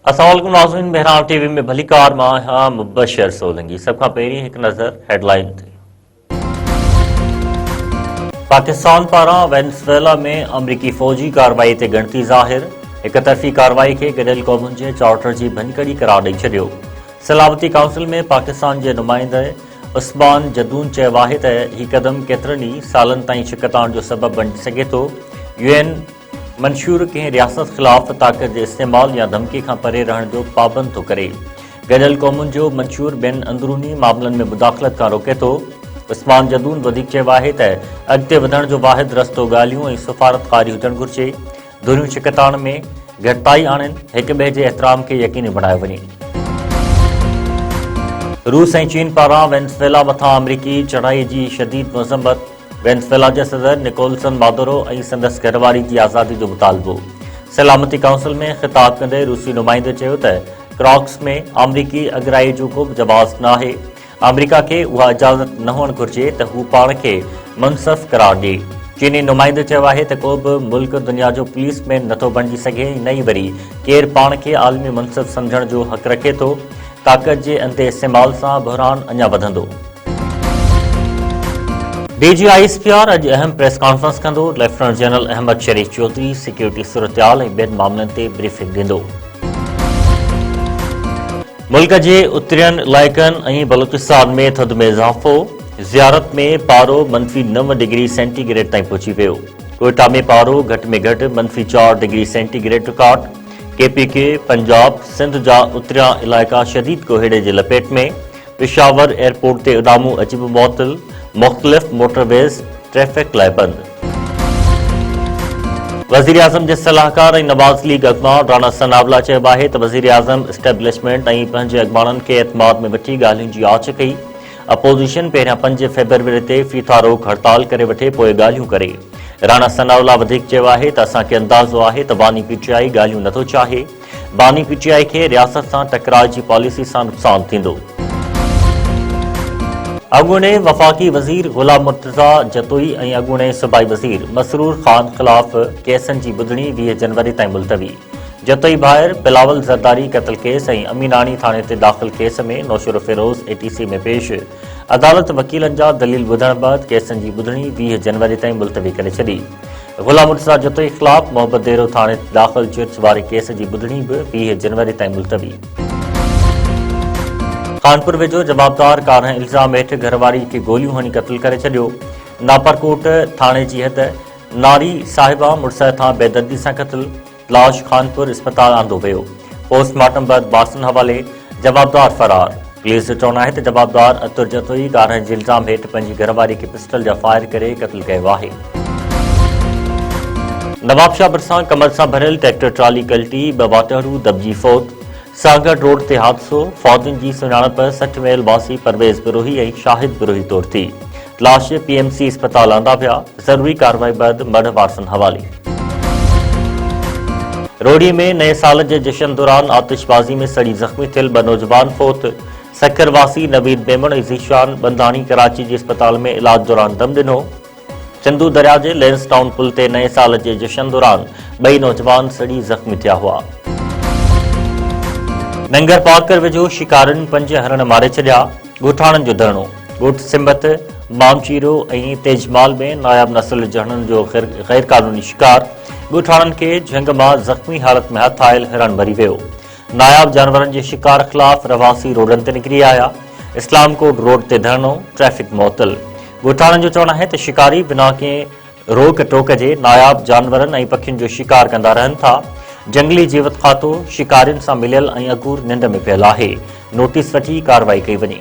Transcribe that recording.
अस्सलाम वालेकुम नाज़रीन, बहराम टीवी में भली कार मां हाँ मुबशर सोलंगी। सब खां पहिरीं हिकु नज़र हेडलाइन ते। पाकिस्तान पारां वेनेज़ुएला में अमरीकी फ़ौजी कार्रवाई ते ॻणती ज़ाहिर। हिक तरफ़ी कार्रवाई खे गॾियल क़ौमुनि जे चार्टर जी भञकड़ी करार ॾेई छॾियो। सलामती काउंसिल में पाकिस्तान जे नुमाइंदे उस्मान जदून चयो आहे त हीउ क़दम केतिरनि ई सालनि ताईं शिकताण जो सबबु बणिजी सघे थो। UN मंशूर कंहिं रियासत ख़िलाफ़ ताक़त जे इस्तेमाल या धमकी खां परे रहण जो पाबंद थो करे। गॾियल क़ौमुनि जो मंशूर ॿियनि अंदरूनी मामलनि में मुदाख़लत खां रोके थो। उस्मान जदून वधीक चयो आहे त अॻिते वधण जो वाहिद रस्तो ॻाल्हियूं ऐं सफ़ारतकारी हुजणु घुरिजे। दुनियूं शिकताण में घटिताई आणनि, हिक ॿिए जे एतिराम खे यकीनी बणायो वञे। रूस ऐं चीन पारां वेनेज़ुएला मथां अमरीकी चढ़ाई जी शदीद मज़म्मत। वेनेज़ुएला जे सदर निकोलसन मादुरो ऐं संदसि घरवारी जी आज़ादी जो मुतालबो। सलामती काउंसिल में ख़िताब कंदे रूसी नुमाइंदे चयो त क्रॉक्स में अमरीकी अगराई जो को बि जवाज़ न आहे। अमरीका खे उहा इजाज़त न हुअणु घुरिजे त हू पाण खे मुनसफ़ करार ॾिए। चीनी नुमाइंदे चयो आहे त को बि मुल्क दुनिया जो पुलिसमैन नथो बणिजी सघे, न ई वरी केरु पाण खे आलमी मुनसफ़ सम्झण जो हक़ रखे थो। ताक़त जे अंधे इस्तेमाल सां बहरान अञा वधंदो। DGI ISPR अॼु अहम प्रेस कॉन्फ्रेंस कंदो। लेफ्टिनेंट जनरल अहमद शरीफ चौधरी सिक्योरिटी सूरतहाल ऐं ॿियनि मामलनि ते ब्रीफिंग ॾींदो। मुल्क जे उत्तरियन इलाइक़नि ऐं बलूचिस्तान में थधि में इज़ाफ़ो। ज़ियारत में पारो -9 डिग्री सेंटीग्रेड ताईं पहुची वियो। कोयटा में पारो घटि में घटि -4 degree centigrade record. KPK Punjab Sindh जा उत्तरियां इलाइक़ा शदीद कोहीड़े जे लपेट में। पेशावर एयरपोर्ट ते उॾामूं अॼु बि मुअत्तल। मुख़्तलिफ़ मोटरवेज़ ट्रैफ़िक लाइ बंदि। वज़ीर आज़म जे सलाहकार ऐं नवाज़ लीग अॻवान राणा सनावला चयो आहे त वज़ीर आज़म इस्टेब्लिशमेंट ऐं पंहिंजे अॻवाननि खे एतमाद में वठी ॻाल्हियुनि जी आच कई। अपोज़िशन पहिरियां 5 फ़रवरी ते फ़ीता रोक हड़ताल करे वठे पोइ ॻाल्हियूं करे। राणा सनावला वधीक चयो आहे त असांखे अंदाज़ो आहे त बानी PTI ॻाल्हियूं नथो चाहे। बानी PTI खे रियासत सां टकराए जी पॉलिसी सां नुक़सानु थींदो। अॻूणे वफ़ाक़ी वज़ीर ग़ुलाम मुर्तज़ा जतोई ऐं अॻूणे सूबाई वज़ीर मसरूर ख़ान ख़िलाफ़ केसनि जी ॿुधणी 20 जनवरी ताईं मुलतवी। जतोई ॿाहिरि बिलावल ज़रदारी क़त्ल केस ऐं अमीनाणी थाणे ते दाख़िल केस में नौशर फ़िरोज़ ATC में पेश। अदालत वकीलनि जा दलील ॿुधण बैदि केसनि जी ॿुधणी 20 जनवरी ताईं मुलतवी करे छॾी। ग़ुलाम मुर्तज़ा जतोई ख़िलाफ़ मोहब्बत देरो थाणे ते दाख़िल चिर्च वारे केस जी ॿुधणी बि 20 जनवरी ताईं मुलतवी। कानपुर वेझो जवाबदार कारहं इल्ज़ाम हेठि घरवारी खे गोलियूं हणी क़त्ल करे छॾियो। नापरकोट थाणे जी हद नारी साहिबा मुड़ुस खां बेदर्दी सां क़त्ल। लाश खानपुर इस्पताल आंदो वियो। पोस्टमार्टम बैदि बासनि हवाले। जवाबदार फरार। पुलिस जो चवणु आहे त जवाबदार अतुर जतोई कारहं जे इल्ज़ाम हेठि पंहिंजी घरवारी खे पिस्टल जा फायर करे क़त्ल कयो आहे। नवाबशाह भरिसां कमर सां भरियल ट्रैक्टर ट्राली कल्टी, 2 वाटड़ू दॿिजी फ़ौत। सागर रोड ते हादसो। फ़ौजियुनि जी सुञाणप 60 मैल वासी परवेज़ बिरोही ऐं शाहिद बिरोही तौर थी। लाश PMC इस्पताल आंदा विया। ज़रूरी कार्रवाई बैदि मढ़ वारसनि हवाले। रोड़ी में नए साल जे जश्न दौरान आतिशबाज़ी में सड़ी ज़ख़्मी थियल 2 नौजवान फ़ौत। सखर वासी नवीद मेमण ऐं ज़ीशान बंदाणी कराची जे इस्पताल में इलाज दौरान दम ॾिनो। चंदू दरिया जे लेंसटाउन पुल ते नए साल जे जश्न दौरान 2 नौजवान सड़ी ज़ख़्मी थिया हुआ। नंगर पाकर वेझो शिकारनि 5 हरण मारे छॾिया। ॻोठाणनि जो धरणो। ॻोठ सिंबत, मामचीरो ऐं तेजमाल में नायाब नस्ल जहणनि जो गैर क़ानूनी शिकार। ॻोठाणनि खे झंग मां ज़ख़्मी हालत में हथ आयल हिरण मरी वियो। नायाब जानवरनि जे शिकार ख़िलाफ़ रवासी रोडनि ते निकिरी आया। इस्लामकोट रोड ते धरणो, ट्रैफ़िक मुअत्तल। ॻोठाणनि जो चवणु आहे त शिकारी बिना कंहिं रोक टोक जे नायाब जानवरनि ऐं पखियुनि जो शिकार कंदा रहनि था। जंगली जीवत खातो शिकारियुनि सां मिलियल ऐं अगूर निंड में पियल आहे। नोटिस वठी कार्रवाई कई वञे।